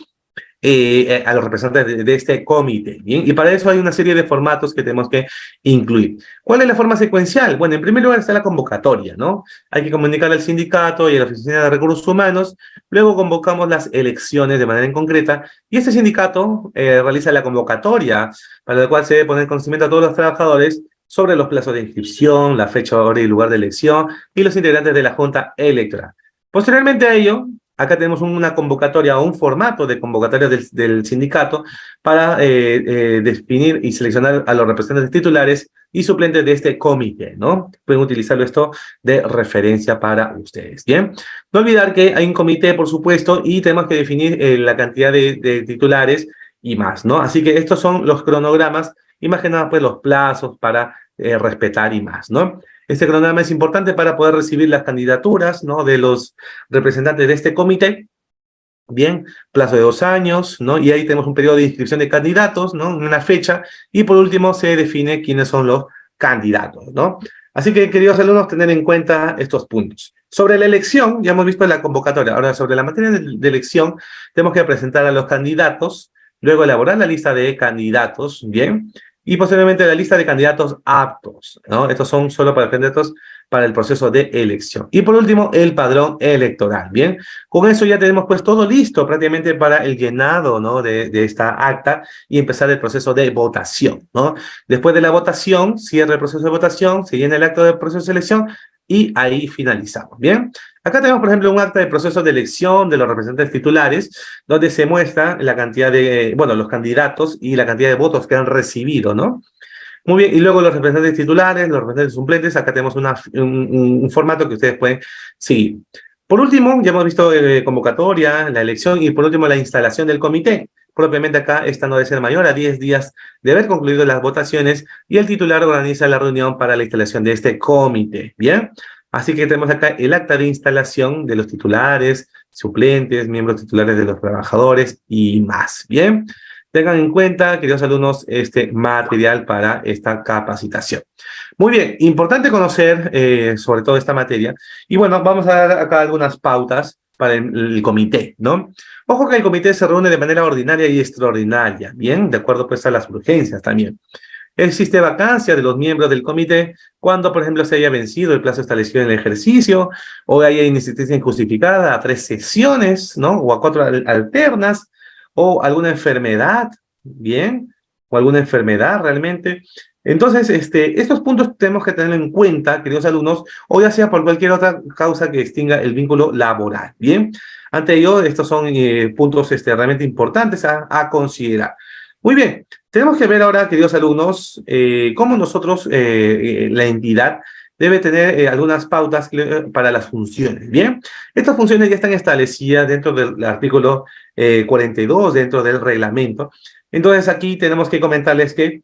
a los representantes de este comité, ¿bien? Y para eso hay una serie de formatos que tenemos que incluir. ¿Cuál es la forma secuencial? Bueno, en primer lugar está la convocatoria, ¿no? Hay que comunicar al sindicato y a la Oficina de Recursos Humanos, luego convocamos las elecciones de manera en concreta, y este sindicato realiza la convocatoria, para la cual se debe poner conocimiento a todos los trabajadores sobre los plazos de inscripción, la fecha, hora y lugar de elección, y los integrantes de la Junta Electoral. Posteriormente a ello, acá tenemos una convocatoria o un formato de convocatoria del sindicato para definir y seleccionar a los representantes titulares y suplentes de este comité, ¿no? Pueden utilizarlo esto de referencia para ustedes, ¿bien? No olvidar que hay un comité, por supuesto, y tenemos que definir la cantidad de titulares y más, ¿no? Así que estos son los cronogramas y más que nada, pues, los plazos para respetar y más, ¿no? Este cronograma es importante para poder recibir las candidaturas, ¿no?, de los representantes de este comité. Bien, plazo de 2 años, ¿no? Y ahí tenemos un periodo de inscripción de candidatos, ¿no? Una fecha, y por último se define quiénes son los candidatos, ¿no? Así que, queridos alumnos, tener en cuenta estos puntos. Sobre la elección, ya hemos visto la convocatoria. Ahora, sobre la materia de elección, tenemos que presentar a los candidatos, luego elaborar la lista de candidatos, ¿bien? Y posteriormente la lista de candidatos aptos, ¿no? Estos son solo para candidatos para el proceso de elección. Y por último, el padrón electoral, ¿bien? Con eso ya tenemos pues todo listo prácticamente para el llenado, ¿no?, de esta acta y empezar el proceso de votación, ¿no? Después de la votación, cierra el proceso de votación, se llena el acta del proceso de elección y ahí finalizamos, ¿bien? Acá tenemos, por ejemplo, un acta de proceso de elección de los representantes titulares, donde se muestra la cantidad de, bueno, los candidatos y la cantidad de votos que han recibido, ¿no? Muy bien, y luego los representantes titulares, los representantes suplentes, acá tenemos un formato que ustedes pueden seguir. Por último, ya hemos visto convocatoria, la elección y por último la instalación del comité. Propiamente acá, esta no debe ser mayor a 10 días de haber concluido las votaciones y el titular organiza la reunión para la instalación de este comité, ¿bien? Así que tenemos acá el acta de instalación de los titulares, suplentes, miembros titulares de los trabajadores y más, ¿bien? Tengan en cuenta, queridos alumnos, este material para esta capacitación. Muy bien, importante conocer sobre todo esta materia. Y bueno, vamos a dar acá algunas pautas para el comité, ¿no? Ojo que el comité se reúne de manera ordinaria y extraordinaria, ¿bien? De acuerdo pues a las urgencias también. Existe vacancia de los miembros del comité cuando, por ejemplo, se haya vencido el plazo establecido en el ejercicio o haya inexistencia injustificada a 3 sesiones, ¿no? O a 4 alternas, o alguna enfermedad, ¿bien? O alguna enfermedad realmente. Entonces, estos puntos tenemos que tener en cuenta, queridos alumnos, o ya sea por cualquier otra causa que extinga el vínculo laboral, ¿bien? Ante ello, estos son puntos realmente importantes a considerar. Muy bien, tenemos que ver ahora, queridos alumnos, cómo nosotros, la entidad, debe tener algunas pautas para las funciones, ¿bien? Estas funciones ya están establecidas dentro del artículo 42, dentro del reglamento. Entonces, aquí tenemos que comentarles que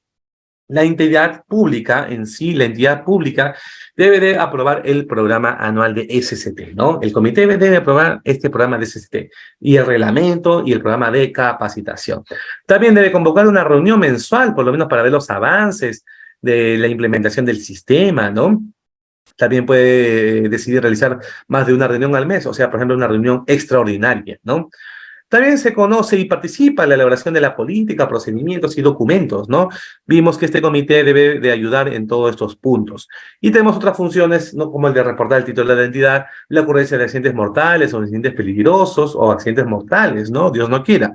la entidad pública en sí, la entidad pública, debe de aprobar el programa anual de SCT, ¿no? El comité debe aprobar este programa de SCT y el reglamento y el programa de capacitación. También debe convocar una reunión mensual, por lo menos para ver los avances de la implementación del sistema, ¿no? También puede decidir realizar más de una reunión al mes, o sea, por ejemplo, una reunión extraordinaria, ¿no? También se conoce y participa en la elaboración de la política, procedimientos y documentos, ¿no? Vimos que este comité debe de ayudar en todos estos puntos. Y tenemos otras funciones, ¿no?, como el de reportar el título de la entidad, la ocurrencia de accidentes mortales o accidentes peligrosos o accidentes mortales, ¿no? Dios no quiera.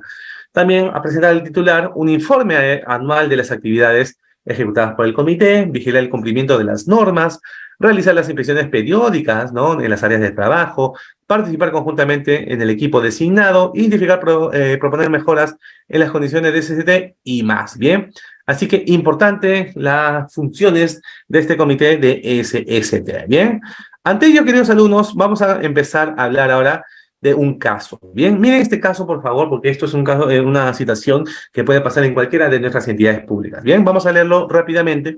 También a presentar al titular un informe anual de las actividades ejecutadas por el comité, vigilar el cumplimiento de las normas, realizar las inspecciones periódicas, ¿no?, en las áreas de trabajo, participar conjuntamente en el equipo designado, identificar, proponer mejoras en las condiciones de SST y más, ¿bien? Así que importante las funciones de este comité de SST, ¿bien? Ante ello, queridos alumnos, vamos a empezar a hablar ahora de un caso, ¿bien? Miren este caso, por favor, porque esto es un caso, una situación que puede pasar en cualquiera de nuestras entidades públicas, ¿bien? Vamos a leerlo rápidamente,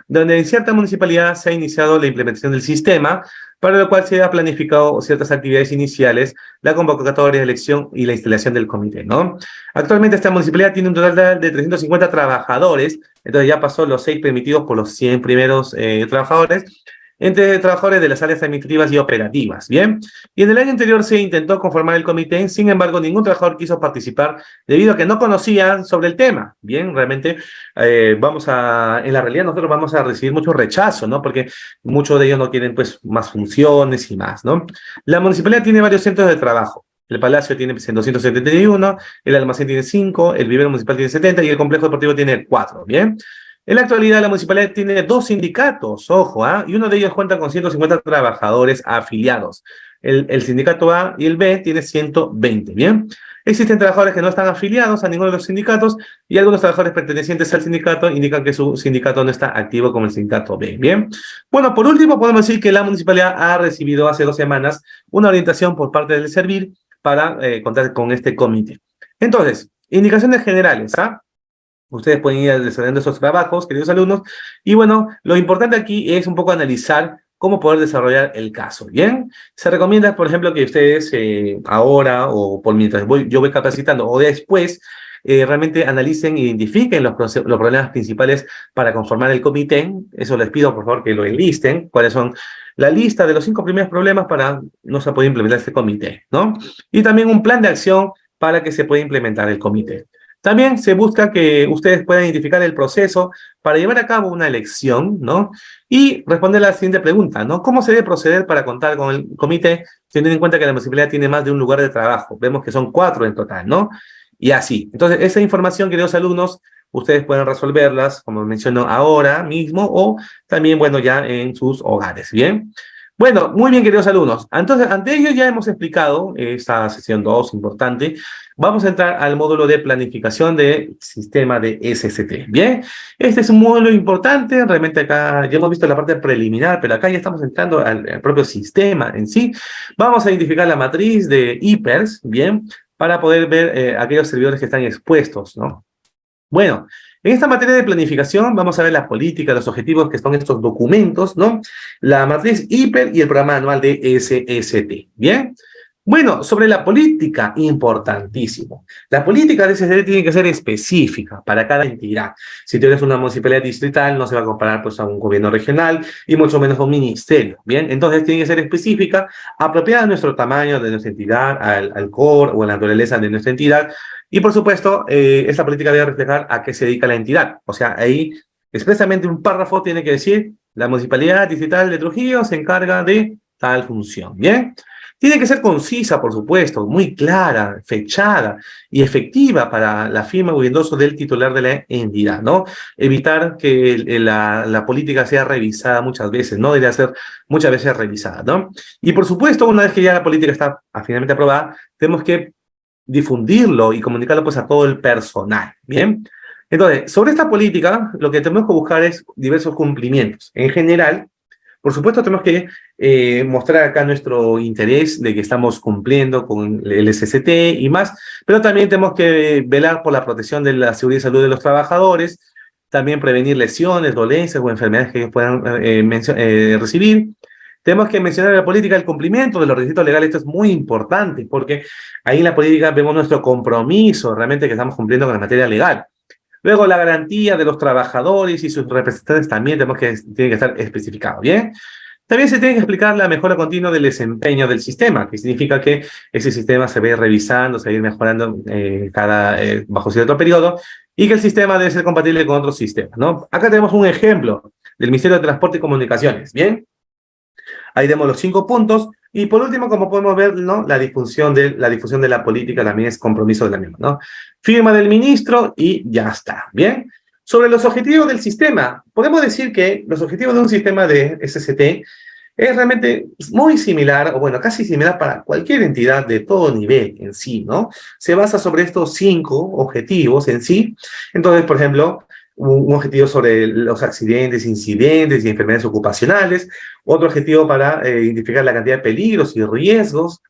donde en cierta municipalidad se ha iniciado la implementación del sistema, para lo cual se ha planificado ciertas actividades iniciales, la convocatoria de elección y la instalación del comité, ¿no? Actualmente esta municipalidad tiene un total de 350 trabajadores, entonces ya pasó los 6 permitidos por los 100 primeros trabajadores, entre trabajadores de las áreas administrativas y operativas, ¿bien? Y en el año anterior se intentó conformar el comité, sin embargo, ningún trabajador quiso participar debido a que no conocían sobre el tema, ¿bien? Realmente, en la realidad nosotros vamos a recibir mucho rechazo, ¿no? Porque muchos de ellos no quieren, pues, más funciones y más, ¿no? La municipalidad tiene varios centros de trabajo. El Palacio tiene 271, el Almacén tiene 5, el Vivero Municipal tiene 70 y el Complejo Deportivo tiene 4, ¿bien? En la actualidad, la municipalidad tiene 2 sindicatos, ojo, y uno de ellos cuenta con 150 trabajadores afiliados. El sindicato A y el B tiene 120, ¿bien? Existen trabajadores que no están afiliados a ninguno de los sindicatos y algunos trabajadores pertenecientes al sindicato indican que su sindicato no está activo como el sindicato B, ¿bien? Bueno, por último, podemos decir que la municipalidad ha recibido hace 2 semanas una orientación por parte del Servir para contar con este comité. Entonces, indicaciones generales, Ustedes pueden ir desarrollando esos trabajos, queridos alumnos, y bueno, lo importante aquí es un poco analizar cómo poder desarrollar el caso, ¿bien? Se recomienda, por ejemplo, que ustedes ahora o por mientras yo voy capacitando o después realmente analicen, identifiquen los problemas principales para conformar el comité. Eso les pido, por favor, que lo enlisten, cuáles son la lista de los 5 primeros problemas para no se pueda implementar este comité, ¿no? Y también un plan de acción para que se pueda implementar el comité. También se busca que ustedes puedan identificar el proceso para llevar a cabo una elección, ¿no? Y responder la siguiente pregunta, ¿no? ¿Cómo se debe proceder para contar con el comité, teniendo en cuenta que la municipalidad tiene más de un lugar de trabajo? Vemos que son 4 en total, ¿no? Y así. Entonces, esa información, queridos alumnos, ustedes pueden resolverlas, como menciono ahora mismo, o también, bueno, ya en sus hogares, ¿bien? Bueno, muy bien, queridos alumnos. Entonces, ante ello ya hemos explicado esta sesión 2 importante. Vamos a entrar al módulo de planificación del sistema de SST. Bien, este es un módulo importante. Realmente acá ya hemos visto la parte preliminar, pero acá ya estamos entrando al propio sistema en sí. Vamos a identificar la matriz de HIPERS, bien, para poder ver aquellos servidores que están expuestos, ¿no? Bueno, en esta materia de planificación vamos a ver la política, los objetivos que son estos documentos, ¿no? La matriz HIPER y el programa anual de SST, ¿bien? Bueno, sobre la política, importantísimo. La política de SST tiene que ser específica para cada entidad. Si tú eres una municipalidad distrital, no se va a comparar pues, a un gobierno regional y mucho menos a un ministerio, ¿bien? Entonces tiene que ser específica, apropiada a nuestro tamaño de nuestra entidad, al core o a la naturaleza de nuestra entidad. Y por supuesto, esta política debe reflejar a qué se dedica la entidad. O sea, ahí expresamente un párrafo tiene que decir, la municipalidad distrital de Trujillo se encarga de tal función, ¿bien? Tiene que ser concisa, por supuesto, muy clara, fechada y efectiva para la firma o endoso del titular de la entidad, ¿no? Evitar que la política sea revisada muchas veces, ¿no? Debe ser muchas veces revisada, ¿no? Y por supuesto, una vez que ya la política está finalmente aprobada, tenemos que difundirlo y comunicarlo pues a todo el personal, ¿bien? Entonces, sobre esta política, lo que tenemos que buscar es diversos cumplimientos. En general, por supuesto, tenemos que mostrar acá nuestro interés de que estamos cumpliendo con el SST y más, pero también tenemos que velar por la protección de la seguridad y salud de los trabajadores, también prevenir lesiones, dolencias o enfermedades que ellos puedan recibir. Tenemos que mencionar en la política el cumplimiento de los requisitos legales. Esto es muy importante porque ahí en la política vemos nuestro compromiso, realmente que estamos cumpliendo con la materia legal. Luego, la garantía de los trabajadores y sus representantes también tiene que estar especificado, ¿bien? También se tiene que explicar la mejora continua del desempeño del sistema, que significa que ese sistema se va a ir revisando, se va a ir mejorando bajo cierto periodo, y que el sistema debe ser compatible con otros sistemas, ¿no? Acá tenemos un ejemplo del Ministerio de Transporte y Comunicaciones, ¿bien? Ahí tenemos los 5 puntos. Y por último, como podemos ver, ¿no? La difusión de la política también es compromiso de la misma, ¿no? Firma del ministro y ya está, ¿bien? Sobre los objetivos del sistema, podemos decir que los objetivos de un sistema de SST es realmente muy similar, o bueno, casi similar para cualquier entidad de todo nivel en sí, ¿no? Se basa sobre estos 5 objetivos en sí. Entonces, por ejemplo, un objetivo sobre los accidentes, incidentes y enfermedades ocupacionales, otro objetivo para identificar la cantidad de peligros y riesgos,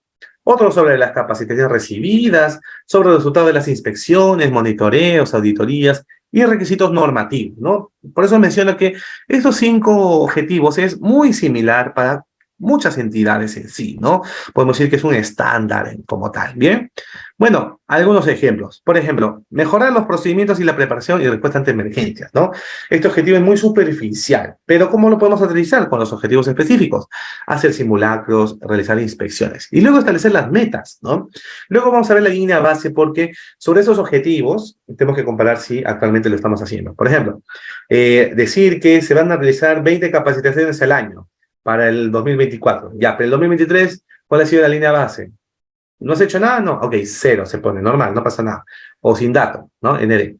otro sobre las capacitaciones recibidas, sobre el resultado de las inspecciones, monitoreos, auditorías y requisitos normativos, ¿no? Por eso menciono que estos 5 objetivos es muy similar para muchas entidades en sí, ¿no? Podemos decir que es un estándar como tal, ¿bien? Bueno, algunos ejemplos. Por ejemplo, mejorar los procedimientos y la preparación y respuesta ante emergencias, ¿no? Este objetivo es muy superficial, pero ¿cómo lo podemos aterrizar con los objetivos específicos? Hacer simulacros, realizar inspecciones y luego establecer las metas, ¿no? Luego vamos a ver la línea base porque sobre esos objetivos tenemos que comparar si actualmente lo estamos haciendo. Por ejemplo, decir que se van a realizar 20 capacitaciones al año para el 2024. Ya, pero el 2023, ¿cuál ha sido la línea base? ¿No has hecho nada? No. Ok, 0 se pone, normal, no pasa nada. O sin dato, ¿no? ND.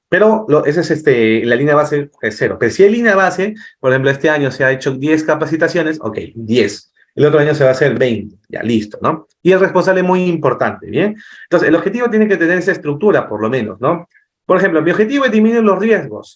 Pero esa es la línea base es 0. Pero si hay línea base, por ejemplo, este año se ha hecho 10 capacitaciones, ok, 10. El otro año se va a hacer 20, ya listo, ¿no? Y el responsable es muy importante, ¿bien? Entonces, el objetivo tiene que tener esa estructura, por lo menos, ¿no? Por ejemplo, mi objetivo es disminuir los riesgos.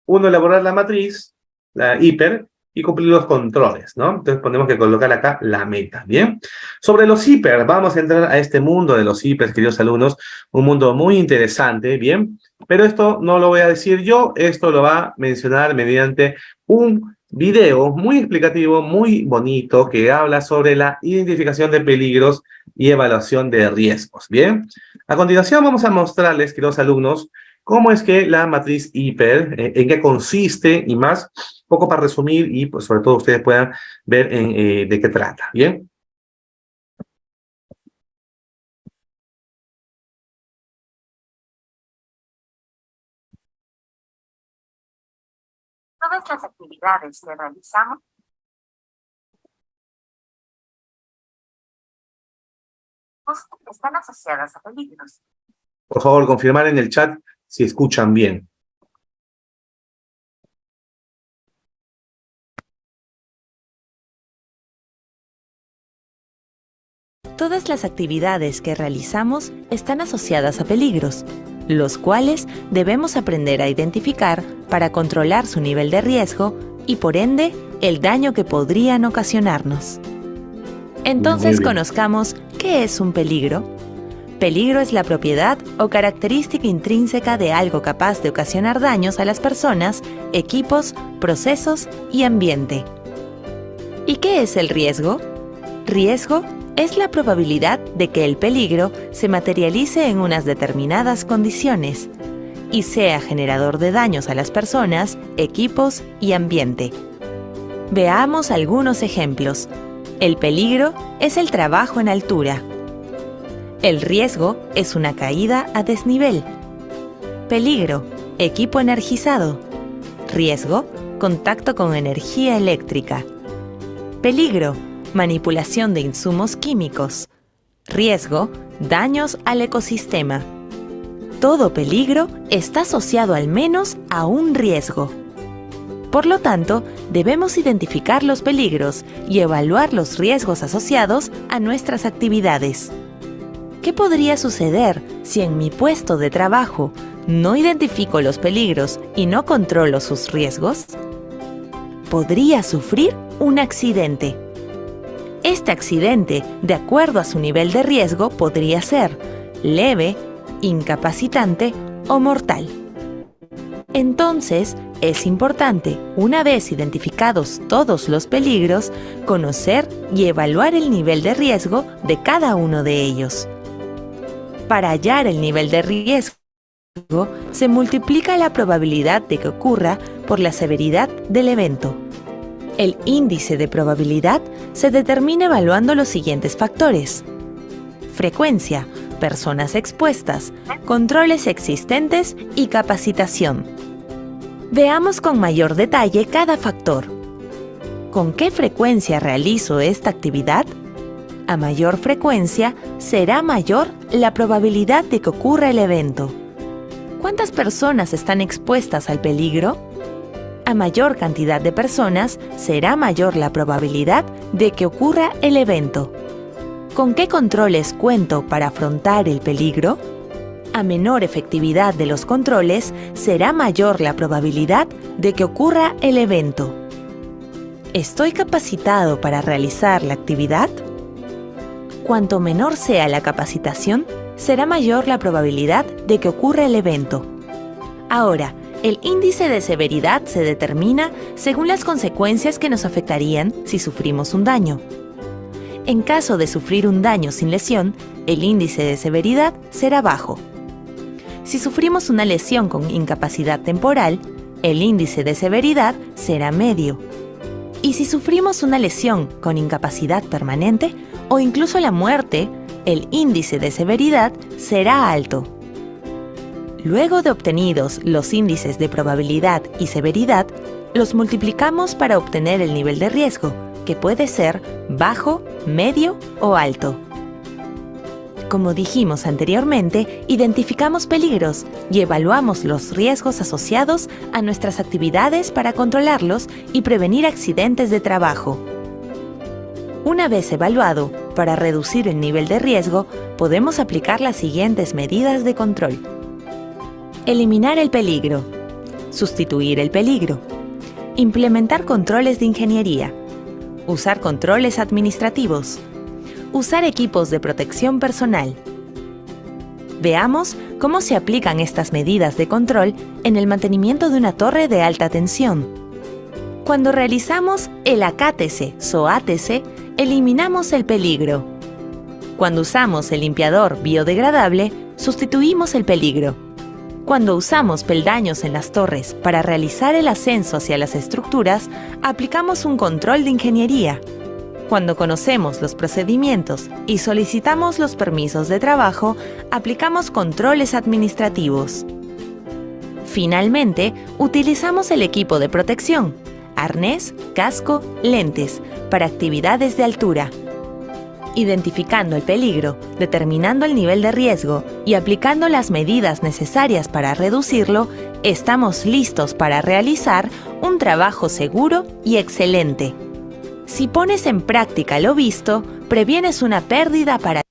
Uno, elaborar la matriz, la hiper, y cumplir los controles, ¿no? Entonces ponemos que colocar acá la meta, ¿bien? Sobre los hiper, vamos a entrar a este mundo de los hiper, queridos alumnos, un mundo muy interesante, ¿bien? Pero esto no lo voy a decir yo, esto lo va a mencionar mediante un video muy explicativo, muy bonito, que habla sobre la identificación de peligros y evaluación de riesgos, ¿bien? A continuación vamos a mostrarles, queridos alumnos, cómo es que la matriz hiper, en qué consiste y más, poco para resumir y pues sobre todo ustedes puedan ver de qué trata, ¿bien? Todas las actividades que realizamos están asociadas a peligros. Por favor, confirmar en el chat si escuchan bien. Todas las actividades que realizamos están asociadas a peligros, los cuales debemos aprender a identificar para controlar su nivel de riesgo y, por ende, el daño que podrían ocasionarnos. Entonces conozcamos qué es un peligro. Peligro es la propiedad o característica intrínseca de algo capaz de ocasionar daños a las personas, equipos, procesos y ambiente. ¿Y qué es el riesgo? Riesgo es la probabilidad de que el peligro se materialice en unas determinadas condiciones y sea generador de daños a las personas, equipos y ambiente. Veamos algunos ejemplos. El peligro es el trabajo en altura. El riesgo es una caída a desnivel. Peligro, equipo energizado. Riesgo, contacto con energía eléctrica. Peligro, manipulación de insumos químicos. Riesgo, daños al ecosistema. Todo peligro está asociado al menos a un riesgo. Por lo tanto, debemos identificar los peligros y evaluar los riesgos asociados a nuestras actividades. ¿Qué podría suceder si en mi puesto de trabajo no identifico los peligros y no controlo sus riesgos? Podría sufrir un accidente. Este accidente, de acuerdo a su nivel de riesgo, podría ser leve, incapacitante o mortal. Entonces, es importante, una vez identificados todos los peligros, conocer y evaluar el nivel de riesgo de cada uno de ellos. Para hallar el nivel de riesgo, se multiplica la probabilidad de que ocurra por la severidad del evento. El índice de probabilidad se determina evaluando los siguientes factores: frecuencia, personas expuestas, controles existentes y capacitación. Veamos con mayor detalle cada factor. ¿Con qué frecuencia realizo esta actividad? A mayor frecuencia, será mayor la probabilidad de que ocurra el evento. ¿Cuántas personas están expuestas al peligro? A mayor cantidad de personas, será mayor la probabilidad de que ocurra el evento. ¿Con qué controles cuento para afrontar el peligro? A menor efectividad de los controles, será mayor la probabilidad de que ocurra el evento. ¿Estoy capacitado para realizar la actividad? Cuanto menor sea la capacitación, será mayor la probabilidad de que ocurra el evento. Ahora, el índice de severidad se determina según las consecuencias que nos afectarían si sufrimos un daño. En caso de sufrir un daño sin lesión, el índice de severidad será bajo. Si sufrimos una lesión con incapacidad temporal, el índice de severidad será medio. Y si sufrimos una lesión con incapacidad permanente o incluso la muerte, el índice de severidad será alto. Luego de obtenidos los índices de probabilidad y severidad, los multiplicamos para obtener el nivel de riesgo, que puede ser bajo, medio o alto. Como dijimos anteriormente, identificamos peligros y evaluamos los riesgos asociados a nuestras actividades para controlarlos y prevenir accidentes de trabajo. Una vez evaluado, para reducir el nivel de riesgo, podemos aplicar las siguientes medidas de control. Eliminar el peligro. Sustituir el peligro. Implementar controles de ingeniería. Usar controles administrativos. Usar equipos de protección personal. Veamos cómo se aplican estas medidas de control en el mantenimiento de una torre de alta tensión. Cuando realizamos el AKTC-SOATC, eliminamos el peligro. Cuando usamos el limpiador biodegradable, sustituimos el peligro. Cuando usamos peldaños en las torres para realizar el ascenso hacia las estructuras, aplicamos un control de ingeniería. Cuando conocemos los procedimientos y solicitamos los permisos de trabajo, aplicamos controles administrativos. Finalmente, utilizamos el equipo de protección, arnés, casco, lentes, para actividades de altura. Identificando el peligro, determinando el nivel de riesgo y aplicando las medidas necesarias para reducirlo, estamos listos para realizar un trabajo seguro y excelente. Si pones en práctica lo visto, previenes una pérdida para...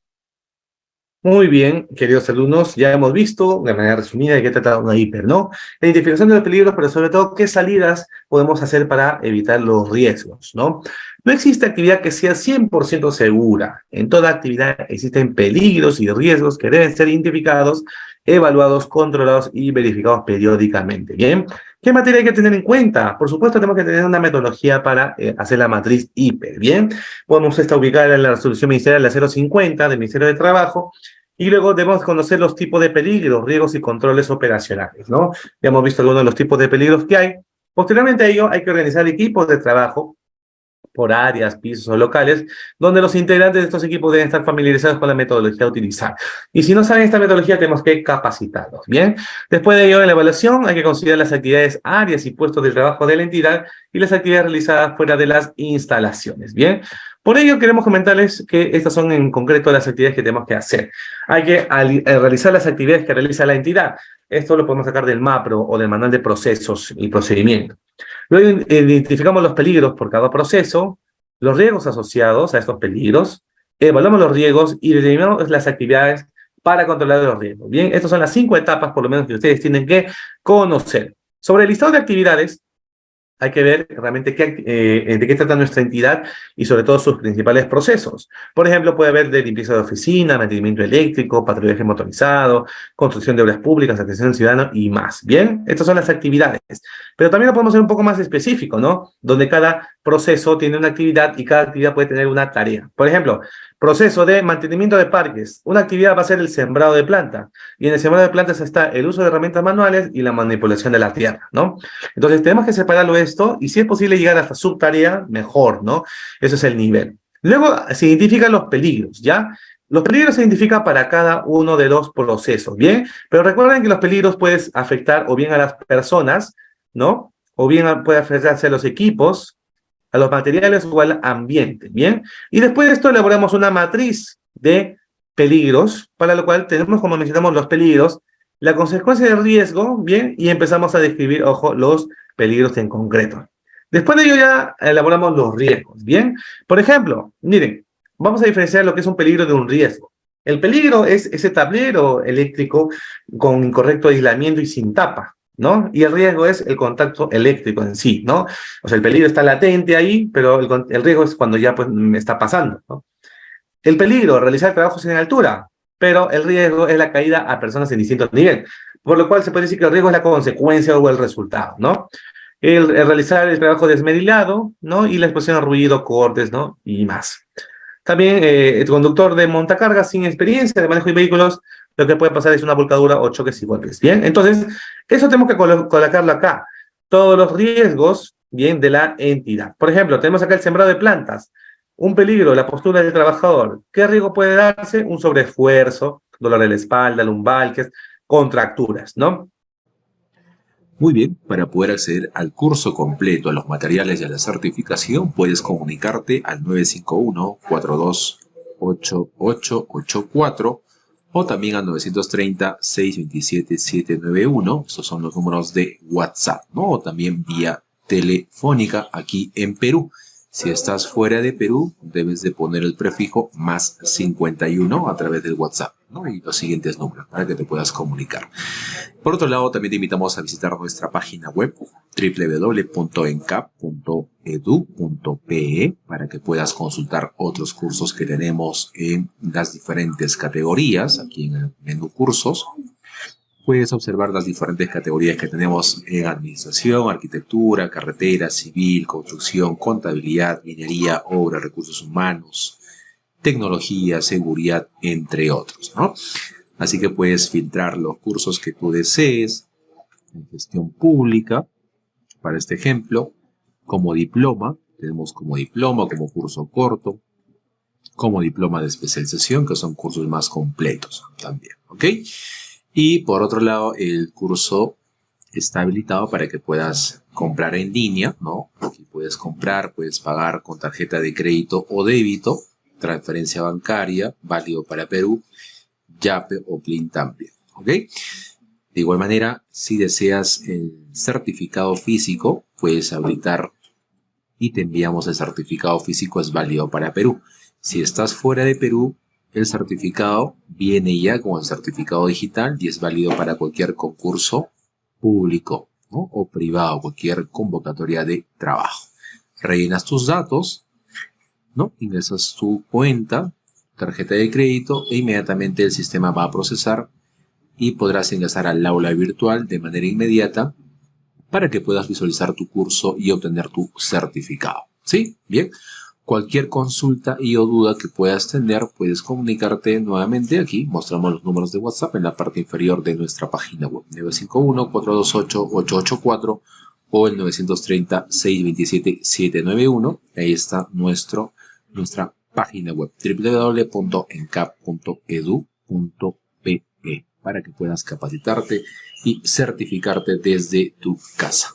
Muy bien, queridos alumnos, ya hemos visto de manera resumida de qué trata una hiper, ¿no? La identificación de los peligros, pero sobre todo qué salidas podemos hacer para evitar los riesgos, ¿no? No existe actividad que sea 100% segura. En toda actividad existen peligros y riesgos que deben ser identificados, evaluados, controlados y verificados periódicamente, ¿bien? ¿Qué materia hay que tener en cuenta? Por supuesto, tenemos que tener una metodología para hacer la matriz hiper, ¿bien? Podemos estar ubicada en la resolución ministerial la 050 del Ministerio de Trabajo, y luego debemos conocer los tipos de peligros, riesgos y controles operacionales, ¿no? Ya hemos visto algunos de los tipos de peligros que hay. Posteriormente a ello, hay que organizar equipos de trabajo por áreas, pisos o locales, donde los integrantes de estos equipos deben estar familiarizados con la metodología a utilizar. Y si no saben esta metodología, tenemos que capacitarlos, ¿bien? Después de ello, en la evaluación, hay que considerar las actividades, áreas y puestos de trabajo de la entidad y las actividades realizadas fuera de las instalaciones, ¿bien? Por ello, queremos comentarles que estas son en concreto las actividades que tenemos que hacer. Hay que realizar las actividades que realiza la entidad. Esto lo podemos sacar del MAPRO o del Manual de Procesos y Procedimientos. Luego identificamos los peligros por cada proceso, los riesgos asociados a estos peligros, evaluamos los riesgos y determinamos las actividades para controlar los riesgos. Bien, estas son las 5 etapas, por lo menos, que ustedes tienen que conocer. Sobre el listado de actividades, hay que ver realmente de qué trata nuestra entidad y sobre todo sus principales procesos. Por ejemplo, puede haber de limpieza de oficina, mantenimiento eléctrico, patrullaje motorizado, construcción de obras públicas, atención al ciudadano y más. Bien, estas son las actividades. Pero también lo podemos hacer un poco más específico, ¿no? Donde cada proceso tiene una actividad y cada actividad puede tener una tarea. Por ejemplo, proceso de mantenimiento de parques. Una actividad va a ser el sembrado de plantas. Y en el sembrado de plantas está el uso de herramientas manuales y la manipulación de la tierra, ¿no? Entonces tenemos que separarlo esto y si es posible llegar hasta subtarea, mejor, ¿no? Ese es el nivel. Luego se identifican los peligros, ¿ya? Los peligros se identifican para cada uno de los procesos, ¿bien? Pero recuerden que los peligros pueden afectar o bien a las personas, ¿no? O bien puede afectarse a los equipos, a los materiales o al ambiente, ¿bien? Y después de esto elaboramos una matriz de peligros, para lo cual tenemos, como mencionamos, los peligros la consecuencia del riesgo, bien, y empezamos a describir, ojo, los peligros en concreto. Después de ello ya elaboramos los riesgos, bien. Por ejemplo, miren, vamos a diferenciar lo que es un peligro de un riesgo. El peligro es ese tablero eléctrico con incorrecto aislamiento y sin tapa, ¿no? Y el riesgo es el contacto eléctrico en sí, ¿no? O sea, el peligro está latente ahí, pero el riesgo es cuando ya pues está pasando, ¿no? El peligro, realizar trabajos en altura, pero el riesgo es la caída a personas en distintos niveles, por lo cual se puede decir que el riesgo es la consecuencia o el resultado, ¿no? El realizar el trabajo desmerilado, ¿no? Y la exposición a ruido, cortes, ¿no? Y más. También el conductor de montacargas sin experiencia de manejo de vehículos, lo que puede pasar es una volcadura o choques y golpes, ¿bien? Entonces, eso tenemos que colocarlo acá. Todos los riesgos, ¿bien? De la entidad. Por ejemplo, tenemos acá el sembrado de plantas. Un peligro, la postura del trabajador. ¿Qué riesgo puede darse? Un sobreesfuerzo, dolor de la espalda, lumbalgias, contracturas, ¿no? Muy bien, para poder acceder al curso completo, a los materiales y a la certificación, puedes comunicarte al 951-428884 o también al 930-627-791. Estos son los números de WhatsApp, ¿no? O también vía telefónica aquí en Perú. Si estás fuera de Perú, debes de poner el prefijo más 51 a través del WhatsApp, ¿no? Y los siguientes números para que te puedas comunicar. Por otro lado, también te invitamos a visitar nuestra página web www.encap.edu.pe para que puedas consultar otros cursos que tenemos en las diferentes categorías, aquí en el menú cursos. Puedes observar las diferentes categorías que tenemos en administración, arquitectura, carretera, civil, construcción, contabilidad, minería, obra, recursos humanos, tecnología, seguridad, entre otros, ¿no? Así que puedes filtrar los cursos que tú desees en gestión pública, para este ejemplo, como diploma, tenemos como diploma, como curso corto, como diploma de especialización, que son cursos más completos también, ¿ok? Y por otro lado, el curso está habilitado para que puedas comprar en línea, ¿no? Aquí puedes comprar, puedes pagar con tarjeta de crédito o débito, transferencia bancaria, válido para Perú, Yape o Plin también, ¿ok? De igual manera, si deseas el certificado físico, puedes habilitar y te enviamos el certificado físico, es válido para Perú. Si estás fuera de Perú, el certificado viene ya con el certificado digital y es válido para cualquier concurso público, ¿no? O privado, cualquier convocatoria de trabajo. Rellenas tus datos, ¿no? Ingresas tu cuenta, tarjeta de crédito e inmediatamente el sistema va a procesar y podrás ingresar al aula virtual de manera inmediata para que puedas visualizar tu curso y obtener tu certificado. ¿Sí? Bien. Cualquier consulta y o duda que puedas tener, puedes comunicarte nuevamente aquí. Mostramos los números de WhatsApp en la parte inferior de nuestra página web. 951-428-884 o el 930-627-791. Ahí está nuestra página web www.encap.edu.pe para que puedas capacitarte y certificarte desde tu casa.